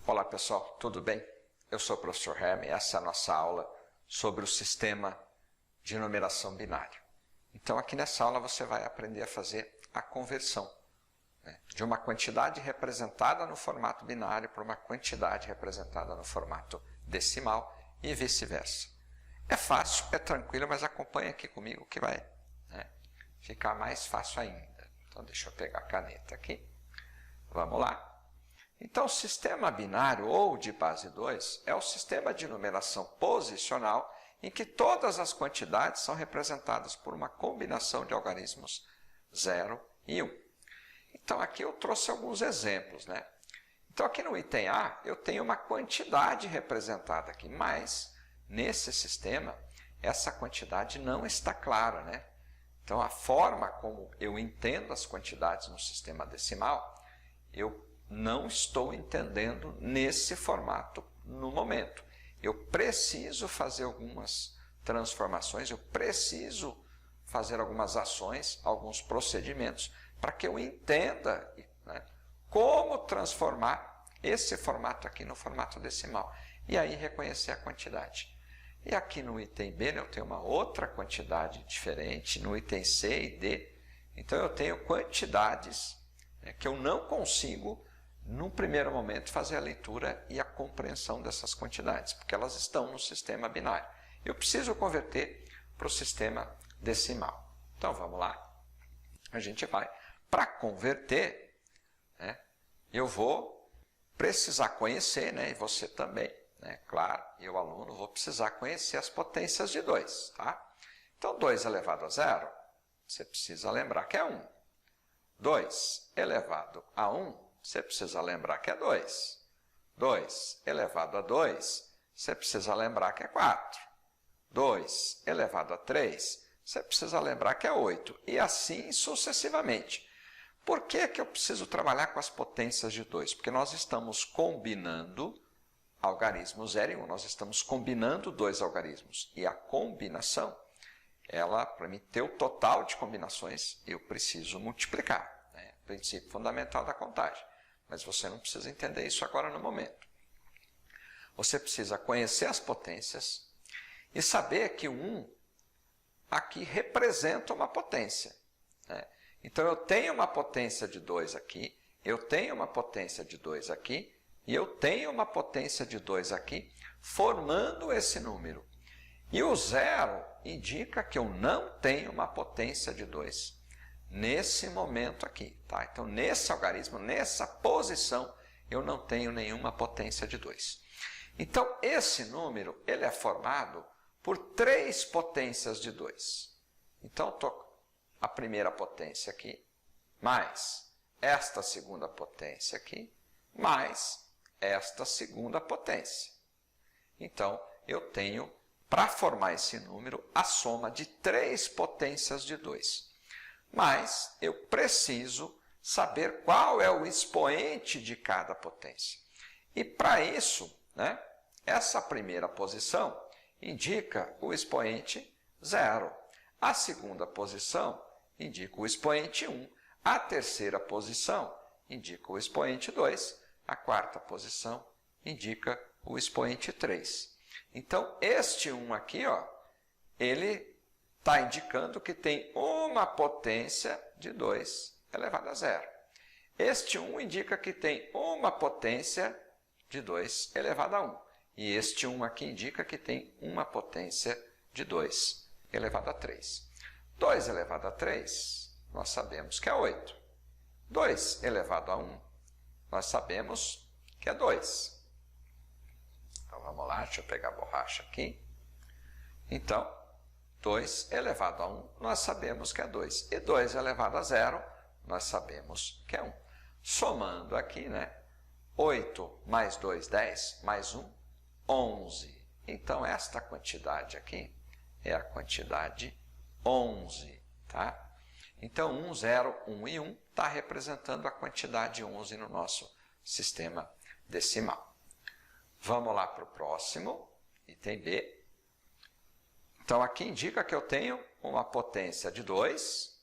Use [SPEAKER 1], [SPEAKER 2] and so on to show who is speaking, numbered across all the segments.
[SPEAKER 1] Olá pessoal, tudo bem? Eu sou o professor Herme e essa é a nossa aula sobre o sistema de numeração binário. Então aqui nessa aula você vai aprender a fazer a conversão de uma quantidade representada no formato binário para uma quantidade representada no formato decimal e vice-versa. É fácil, é tranquilo, mas acompanha aqui comigo que vai ficar mais fácil ainda. Então deixa eu pegar a caneta aqui. Vamos lá. Então, o sistema binário ou de base 2 é o sistema de numeração posicional em que todas as quantidades são representadas por uma combinação de algarismos 0 e 1. Então, aqui eu trouxe alguns exemplos, Então, aqui no item A, eu tenho uma quantidade representada aqui, mas nesse sistema, essa quantidade não está clara, Então, a forma como eu entendo as quantidades no sistema decimal, eu não estou entendendo nesse formato no momento. Eu preciso fazer algumas transformações, eu preciso fazer algumas ações, alguns procedimentos, para que eu entenda como transformar esse formato aqui no formato decimal. E aí reconhecer a quantidade. E aqui no item B eu tenho uma outra quantidade diferente, no item C e D. Então eu tenho quantidades que eu não consigo, num primeiro momento, fazer a leitura e a compreensão dessas quantidades, porque elas estão no sistema binário. Eu preciso converter para o sistema decimal. Então, vamos lá. A gente vai. Para converter, eu vou precisar conhecer, e você também, claro, eu, aluno, vou precisar conhecer as potências de 2, tá? Então, 2 elevado a 0, você precisa lembrar que é 1. 2 elevado a 1, você precisa lembrar que é 2. 2 elevado a 2, você precisa lembrar que é 4. 2 elevado a 3, você precisa lembrar que é 8. E assim sucessivamente. Por que eu preciso trabalhar com as potências de 2? Porque nós estamos combinando algarismos 0 e 1. Nós estamos combinando dois algarismos. E a combinação, para mim ter o total de combinações, eu preciso multiplicar. Princípio fundamental da contagem. Mas você não precisa entender isso agora no momento. Você precisa conhecer as potências e saber que o 1 aqui representa uma potência. Então, eu tenho uma potência de 2 aqui, eu tenho uma potência de 2 aqui, e eu tenho uma potência de 2 aqui, formando esse número. E o 0 indica que eu não tenho uma potência de 2. Nesse momento aqui, tá? Então, nesse algarismo, nessa posição, eu não tenho nenhuma potência de 2. Então, esse número, ele é formado por 3 potências de 2. Então, eu estou a primeira potência aqui, mais esta segunda potência aqui, mais esta segunda potência. Então, eu tenho, para formar esse número, a soma de 3 potências de 2. Mas eu preciso saber qual é o expoente de cada potência. E para isso, essa primeira posição indica o expoente 0. A segunda posição indica o expoente 1. A terceira posição indica o expoente 2. A quarta posição indica o expoente 3. Então, este 1 aqui, ele está indicando que tem uma potência de 2 elevado a 0. Este 1 indica que tem uma potência de 2 elevado a 1. E este 1 aqui indica que tem uma potência de 2 elevado a 3. 2 elevado a 3, nós sabemos que é 8. 2 elevado a 1, nós sabemos que é 2. Então, vamos lá, deixa eu pegar a borracha aqui. Então, 2 elevado a 1, nós sabemos que é 2. E 2 elevado a 0, nós sabemos que é 1. Somando aqui, 8 mais 2, 10, mais 1, 11. Então, esta quantidade aqui é a quantidade 11, tá? Então, 1, 0, 1 e 1 está representando a quantidade 11 no nosso sistema decimal. Vamos lá para o próximo, item B. Então, aqui indica que eu tenho uma potência de 2,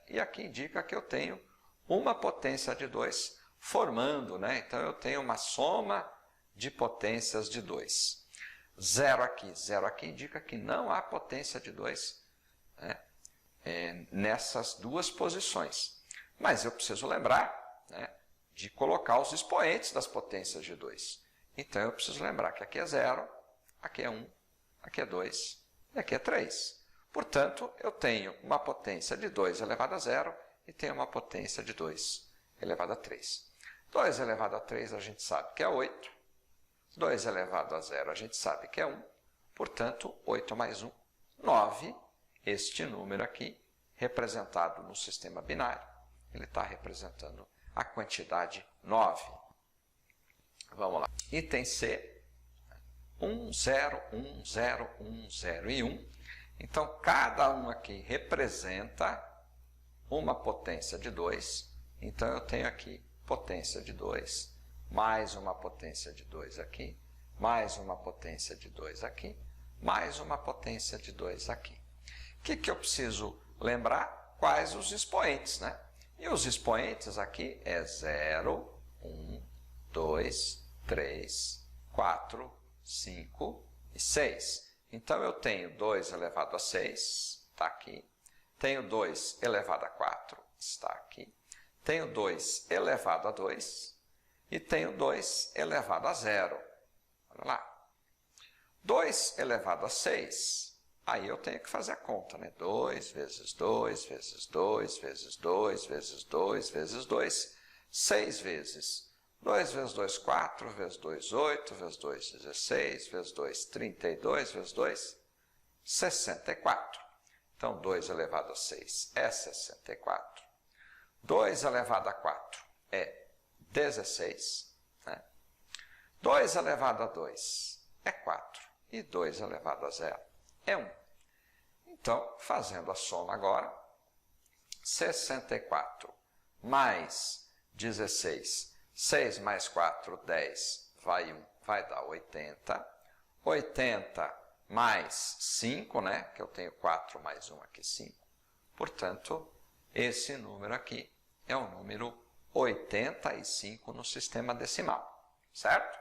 [SPEAKER 1] e aqui indica que eu tenho uma potência de 2 formando, né? Então eu tenho uma soma de potências de 2. 0 aqui indica que não há potência de 2, né? Nessas duas posições. Mas eu preciso lembrar, né, de colocar os expoentes das potências de 2. Então eu preciso lembrar que aqui é 0, aqui é 1, aqui é 2 e aqui é 3. Portanto, eu tenho uma potência de 2 elevado a 0 e tenho uma potência de 2 elevado a 3. 2 elevado a 3 a gente sabe que é 8. 2 elevado a 0 a gente sabe que é 1. Portanto, 8 mais 1, 9. Este número aqui, representado no sistema binário, ele está representando a quantidade 9. Vamos lá. Item C, 1, 0, 1, 0, 1, 0 e 1. Então, cada um aqui representa uma potência de 2. Então, eu tenho aqui potência de 2, mais uma potência de 2 aqui, mais uma potência de 2 aqui, mais uma potência de 2 aqui. O que eu preciso lembrar? Quais os expoentes, né? E os expoentes aqui é 0, 1, 2, 3, 4, 5 e 6. Então, eu tenho 2 elevado a 6, está aqui. Tenho 2 elevado a 4, está aqui. Tenho 2 elevado a 2 e tenho 2 elevado a 0. Olha lá. 2 elevado a 6, aí eu tenho que fazer a conta, né? 2 vezes 2 vezes 2 vezes 2 vezes 2 vezes 2, 6 vezes. 2 vezes 2, 4, vezes 2, 8, vezes 2, 16, vezes 2, 32, vezes 2, 64. Então, 2 elevado a 6 é 64. 2 elevado a 4 é 16. Né? 2 elevado a 2 é 4. E 2 elevado a 0 é 1. Então, fazendo a soma agora, 64 mais 16, 6 mais 4, 10, vai 1, vai dar 80. 80 mais 5, né? Que eu tenho 4 mais 1 aqui, 5. Portanto, esse número aqui é o número 85 no sistema decimal, certo?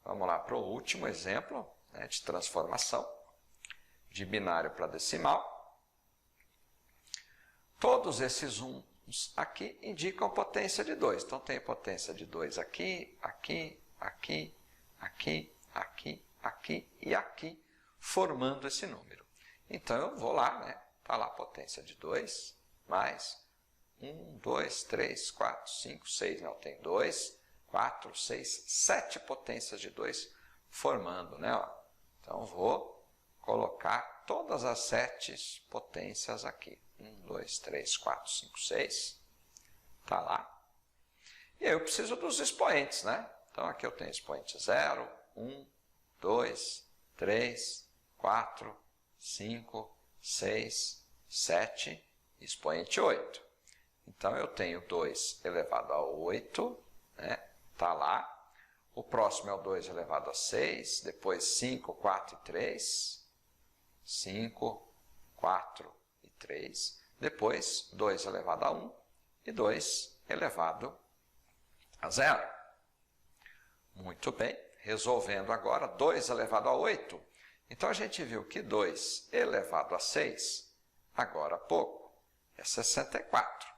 [SPEAKER 1] Vamos lá para o último exemplo, né, de transformação de binário para decimal. Todos esses 1 aqui indicam potência de 2. Então, tem potência de 2 aqui, aqui, aqui, aqui, aqui, aqui e aqui, formando esse número. Então, eu vou lá, né? Está lá a potência de 2, mais 1, 2, 3, 4, 5, 6. Não, tem 2, 4, 6, 7 potências de 2 formando, né? Então, vou colocar todas as 7 potências aqui. 1, 2, 3, 4, 5, 6. Está lá. E aí eu preciso dos expoentes, né? Então, aqui eu tenho expoente 0, 1, 2, 3, 4, 5, 6, 7, expoente 8. Então, eu tenho 2 elevado a 8, né? Está lá. O próximo é o 2 elevado a 6, depois 5, 4 e 3. 5, 4 e 3. Depois, 2 elevado a 1 e 2 elevado a 0. Muito bem. Resolvendo agora, 2 elevado a 8. Então, a gente viu que 2 elevado a 6, agora há pouco, é 64.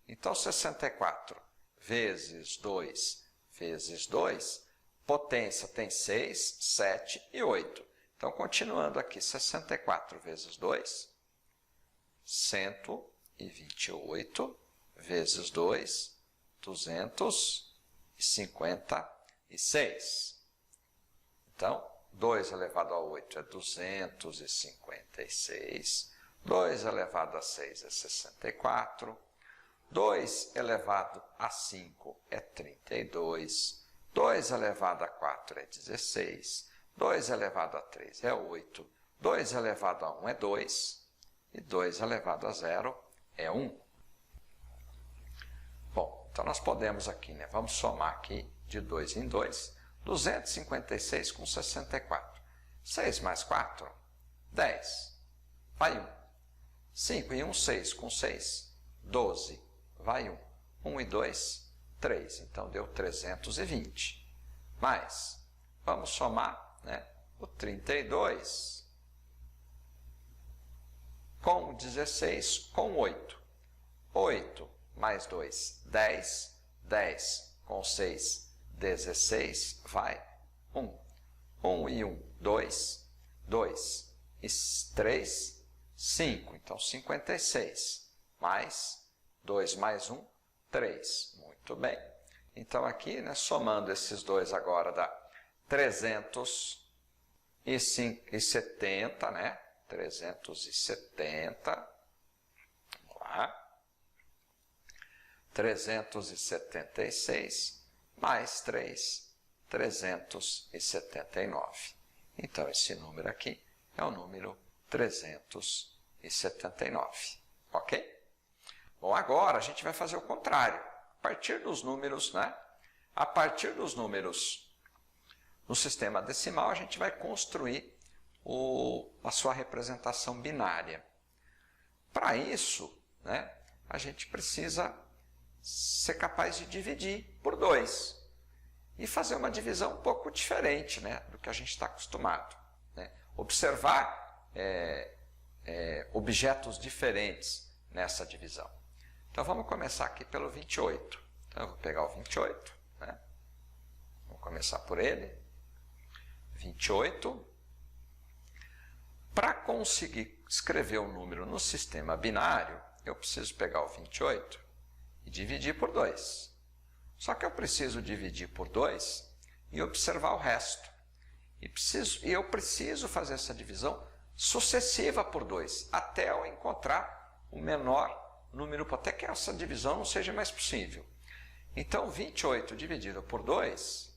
[SPEAKER 1] Então, 64 vezes 2 vezes 2, potência tem 6, 7 e 8. Então, continuando aqui, 64 vezes 2, 128 vezes 2, 256. Então, 2 elevado a 8 é 256. 2 elevado a 6 é 64. 2 elevado a 5 é 32. 2 elevado a 4 é 16. 2 elevado a 3 é 8. 2 elevado a 1 é 2. E 2 elevado a 0 é 1. Bom, então nós podemos aqui, né? Vamos somar aqui de 2 em 2. 256 com 64. 6 mais 4, 10. Vai 1. 5 e 1, 6 com 6, 12. Vai 1. 1 e 2, 3. Então, deu 320. Mas, vamos somar, né, o 32 com 16 com 8. 8 mais 2, 10. 10 com 6, 16, vai 1. 1 e 1, 2. 2 e 3, 5. Então, 56. Mais 2 mais 1, 3. Muito bem. Então, aqui, né, somando esses dois agora, dá 370, né? 370. Vamos lá. 376 mais 3, 379. Então, esse número aqui é o número 379. Ok? Bom, agora a gente vai fazer o contrário. A partir dos números, né? A partir dos números no sistema decimal, a gente vai construir a sua representação binária. Para isso, né, a gente precisa ser capaz de dividir por 2 e fazer uma divisão um pouco diferente, né, do que a gente está acostumado, né? Observar objetos diferentes nessa divisão. Então, vamos começar aqui pelo 28. Então, eu vou pegar o 28, né? Vamos começar por ele. 28. Para conseguir escrever um número no sistema binário, eu preciso pegar o 28 e dividir por 2. Só que eu preciso dividir por 2 e observar o resto. E eu preciso fazer essa divisão sucessiva por 2, até eu encontrar o menor número, até que essa divisão não seja mais possível. Então, 28 dividido por 2,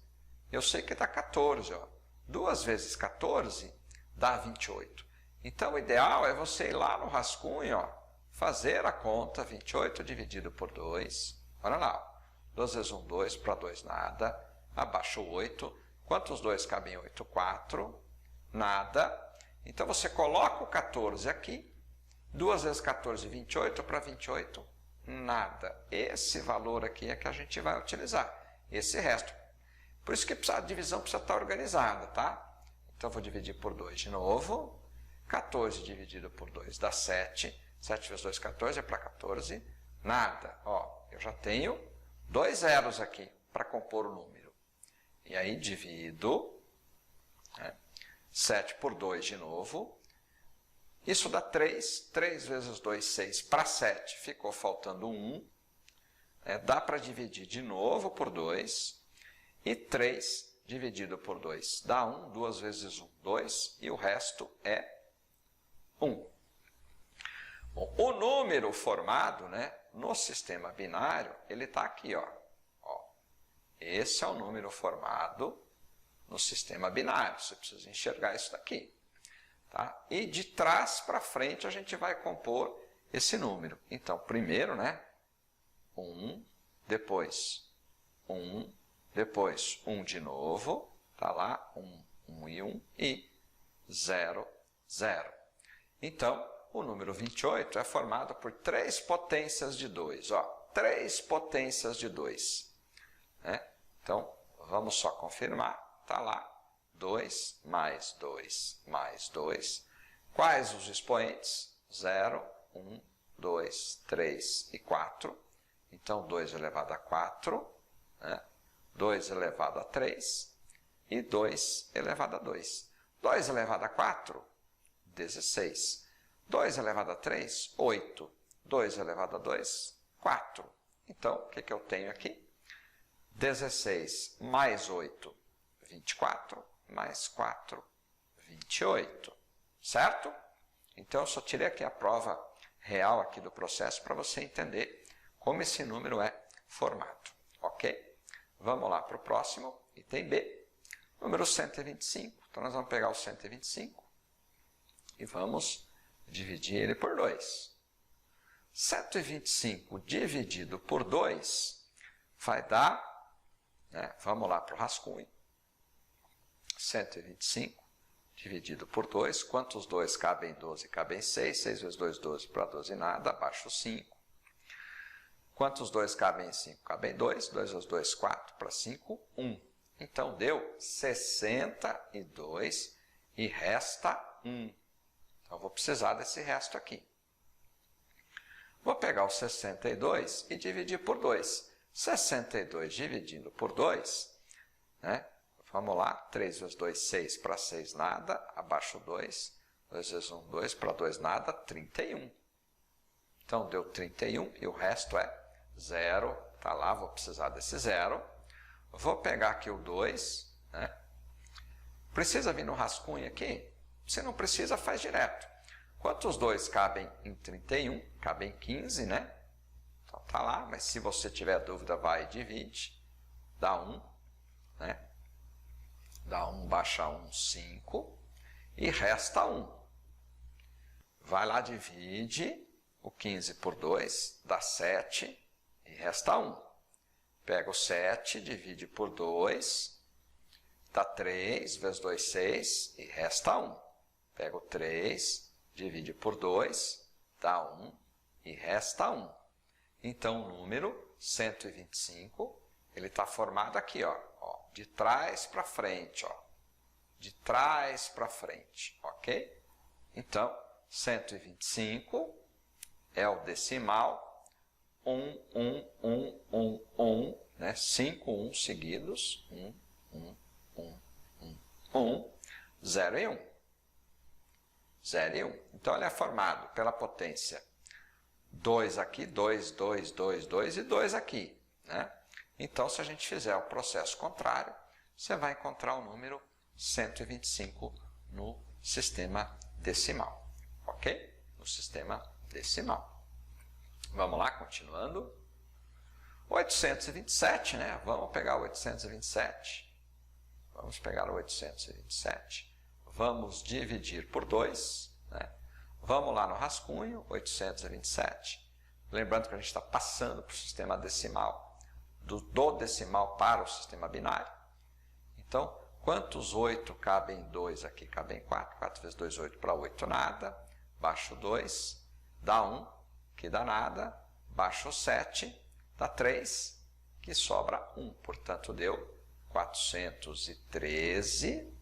[SPEAKER 1] eu sei que dá 14. Ó. 2 vezes 14 dá 28. Então, o ideal é você ir lá no rascunho, ó, fazer a conta 28 dividido por 2. Olha lá, 2 vezes 1, 2, para 2 nada, abaixo 8. Quantos 2 cabem em 8? 4, nada. Então, você coloca o 14 aqui, 2 vezes 14, 28, para 28, nada. Esse valor aqui é que a gente vai utilizar, esse resto. Por isso que a divisão precisa estar organizada, tá? Então, eu vou dividir por 2 de novo. 14 dividido por 2 dá 7. 7 vezes 2, 14, é para 14. Nada. Ó, eu já tenho 2 zeros aqui para compor o número. E aí, divido, né? 7 por 2 de novo. Isso dá 3. 3 vezes 2, 6. Para 7, ficou faltando 1. Dá para dividir de novo por 2. E 3 dividido por 2 dá 1. 2 vezes 1, 2. E o resto é 1. Bom, o número formado, né, no sistema binário, ele está aqui. Ó. Esse é o número formado no sistema binário. Você precisa enxergar isso daqui. Tá? E de trás para frente a gente vai compor esse número. Então, primeiro, né, 1, depois 1, depois 1 de novo, tá lá, 1, 1 e 1, e 0, 0. Então, o número 28 é formado por 3 potências de 2. Ó, 3 potências de 2. Né? Então, vamos só confirmar. Está lá, 2 mais 2 mais 2. Quais os expoentes? 0, 1, 2, 3 e 4. Então, 2 elevado a 4, né? 2 elevado a 3 e 2 elevado a 2. 2 elevado a 4, 16. 2 elevado a 3, 8. 2 elevado a 2, 4. Então, o que eu tenho aqui? 16 mais 8, 24, mais 4, 28. Certo? Então, eu só tirei aqui a prova real aqui do processo para você entender como esse número é formado. Ok? Vamos lá para o próximo, item B. Número 125. Então, nós vamos pegar o 125 e vamos dividir ele por 2. 125 dividido por 2 vai dar, né, vamos lá para o rascunho, 125 dividido por 2, quantos 2 cabem em 12? Cabem 6, 6 vezes 2, 12, para 12 nada, abaixo 5. Quantos 2 cabem em 5? Cabem 2. 2 vezes 2, 4. Para 5, 1. Então, deu 62 e resta 1. Então, vou precisar desse resto aqui. Vou pegar o 62 e dividir por 2. 62 dividindo por 2, né? Vamos lá, 3 vezes 2, 6, para 6 nada, abaixo 2, 2 vezes 1, 2, para 2 nada, 31. Então, deu 31 e o resto é 0, tá lá, vou precisar desse 0. Vou pegar aqui o 2, né? Precisa vir no rascunho aqui? Se não precisa, faz direto. Quantos 2 cabem em 31? Cabem 15, né? Então, tá lá, mas se você tiver dúvida, vai e divide. Dá 1, né? Dá 1, baixa 1, 5. E resta 1. Vai lá, divide o 15 por 2, dá 7 e resta 1. Pega o 7, divide por 2, dá 3, vezes 2, 6 e resta 1. Pega o 3, divide por 2, dá 1 e resta 1. Então, o número 125, ele está formado aqui, ó, de trás para frente, ó, de trás para frente, ok? Então, 125 é o decimal 1, né? 5 1 seguidos, 0 e 1. 0 e 1. Então, ele é formado pela potência 2 aqui, 2, 2, 2, 2 e 2 aqui, né? Então, se a gente fizer o processo contrário, você vai encontrar o número 125 no sistema decimal, ok? No sistema decimal. Vamos lá, continuando. 827, né? Vamos pegar o 827. Vamos pegar o 827. Vamos dividir por 2, né? Vamos lá no rascunho, 827. Lembrando que a gente está passando para o sistema decimal, do decimal para o sistema binário. Então, quantos 8 cabem em 2 aqui? Cabem 4. 4 vezes 2, 8, para 8 nada. Baixo 2, dá 1, que dá nada. Baixo 7, dá 3, que sobra 1. Portanto, deu 413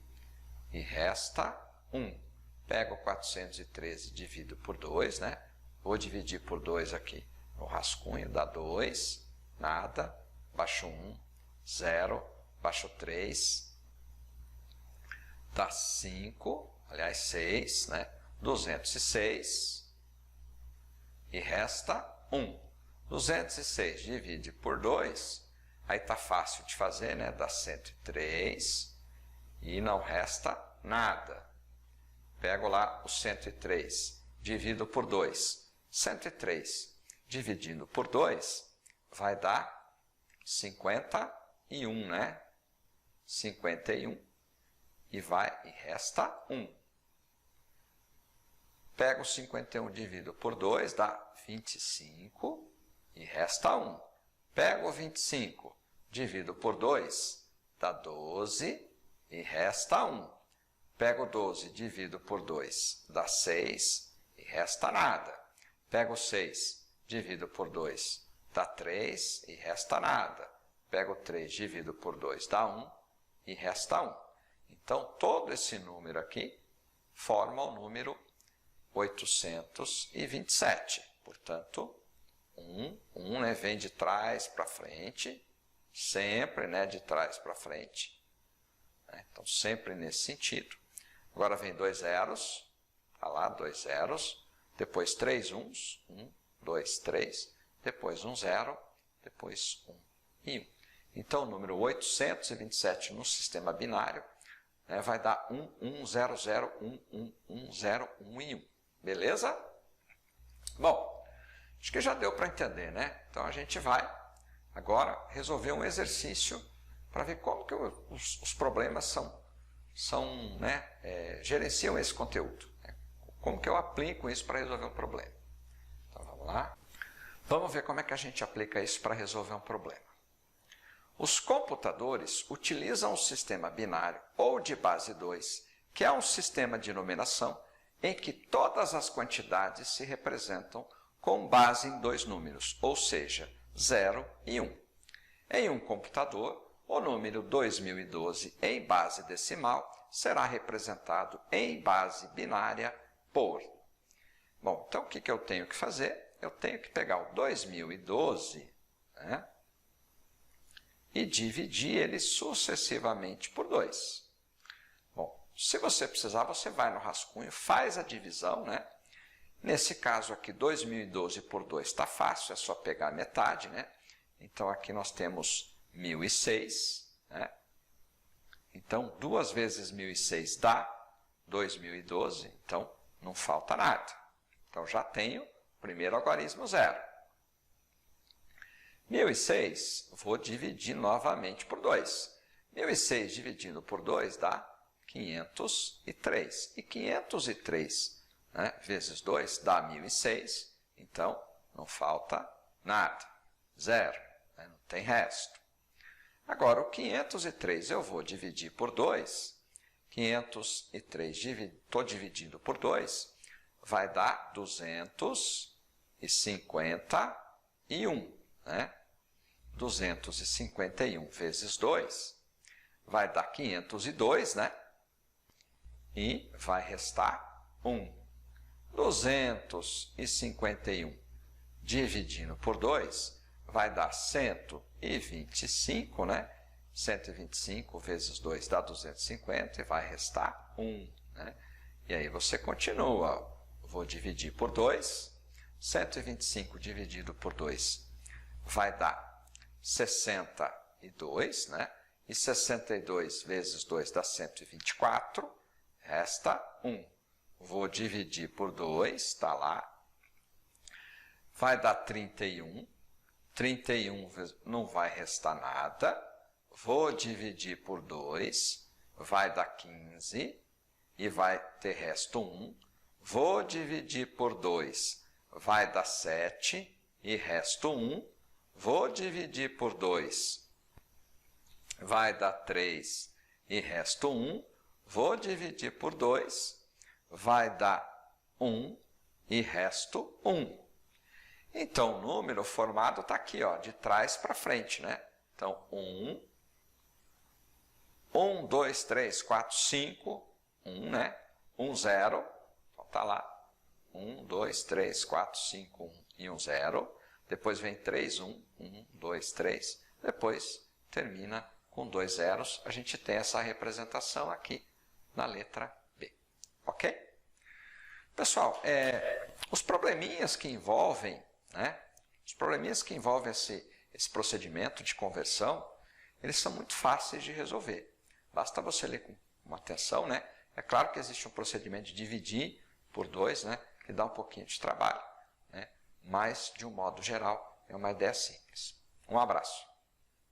[SPEAKER 1] e resta 1. Pego 413 e divido por 2, né? Vou dividir por 2 aqui no rascunho, dá 2, nada. Baixo 1, 0, baixo 3, dá 5, aliás 6, né? 206 e resta 1. 206 divide por 2, aí tá fácil de fazer, né? Dá 103 e não resta nada. Pego lá o 103, divido por 2. 103 dividindo por 2 vai dar 51, né? 51 e resta 1. Pego 51 divido por 2, dá 25 e resta 1. Pego 25 divido por 2, dá 12 e resta 1. Pego 12 divido por 2, dá 6 e resta nada. Pego 6 divido por 2, dá 3 e resta nada. Pego 3 divido por 2, dá 1 e resta 1. Então, todo esse número aqui forma o número 827. Portanto, 1 né, vem de trás para frente, sempre, né, de trás para frente. Então, sempre nesse sentido. Agora vem 2 zeros, tá lá, 2 zeros, depois 3 uns, 1, 2, 3, depois 1 zero, depois 1 e 1. Então, o número 827 no sistema binário, né, vai dar 1, 1, 0, 0, 1, 1, 1, 0, 1 e 1. Beleza? Bom, acho que já deu para entender, né? Então, a gente vai agora resolver um exercício para ver como que os problemas gerenciam esse conteúdo. Né? Como que eu aplico isso para resolver um problema. Então, vamos lá. Vamos ver como é que a gente aplica isso para resolver um problema. Os computadores utilizam o sistema binário ou de base 2, que é um sistema de numeração em que todas as quantidades se representam com base em 2 números, ou seja, 0 e 1. Em um computador, o número 2012 em base decimal será representado em base binária por. Bom, então o que eu tenho que fazer? Eu tenho que pegar o 2012, né, e dividir ele sucessivamente por 2. Bom, se você precisar, você vai no rascunho, faz a divisão, né? Nesse caso aqui, 2012 por 2 está fácil, é só pegar a metade, né? Então, aqui nós temos 1006, né? Então, 2 vezes 1006 dá 2012, então não falta nada. Então, já tenho o primeiro algarismo 0. 1006, vou dividir novamente por 2. 1006 dividido por 2 dá 503. E 503, né, vezes 2 dá 1006, então não falta nada. 0, né, não tem resto. Agora, o 503 eu vou dividir por 2. 503 estou dividindo por 2, vai dar 251, né? 251 vezes 2 vai dar 502, né? E vai restar 1. 251 dividindo por 2 vai dar 125, né? 125 vezes 2 dá 250 e vai restar 1, né? E aí você continua. Vou dividir por 2. 125 dividido por 2 vai dar 62, né? E 62 vezes 2 dá 124, resta 1. Vou dividir por 2, está lá. Vai dar 31. 31 não vai restar nada. Vou dividir por 2, vai dar 15 e vai ter resto 1. Vou dividir por 2, vai dar 7 e resto 1. Vou dividir por 2, vai dar 3 e resto 1. Vou dividir por 2, vai dar 1 e resto 1. Então, o número formado está aqui, ó, de trás para frente, né? Então, 1, 2, 3, 4, 5, 1, né? 1, 0, então está lá. 1, 2, 3, 4, 5, 1 e 1, 0. Depois vem 3, 1, 1, 2, 3. Depois termina com 2 zeros. A gente tem essa representação aqui na letra B. Ok? Pessoal, os probleminhas que envolvem, né? Os probleminhas que envolvem esse procedimento de conversão, eles são muito fáceis de resolver. Basta você ler com atenção, né? É claro que existe um procedimento de dividir por 2, né? Que dá um pouquinho de trabalho, né? Mas, de um modo geral, é uma ideia simples. Um abraço.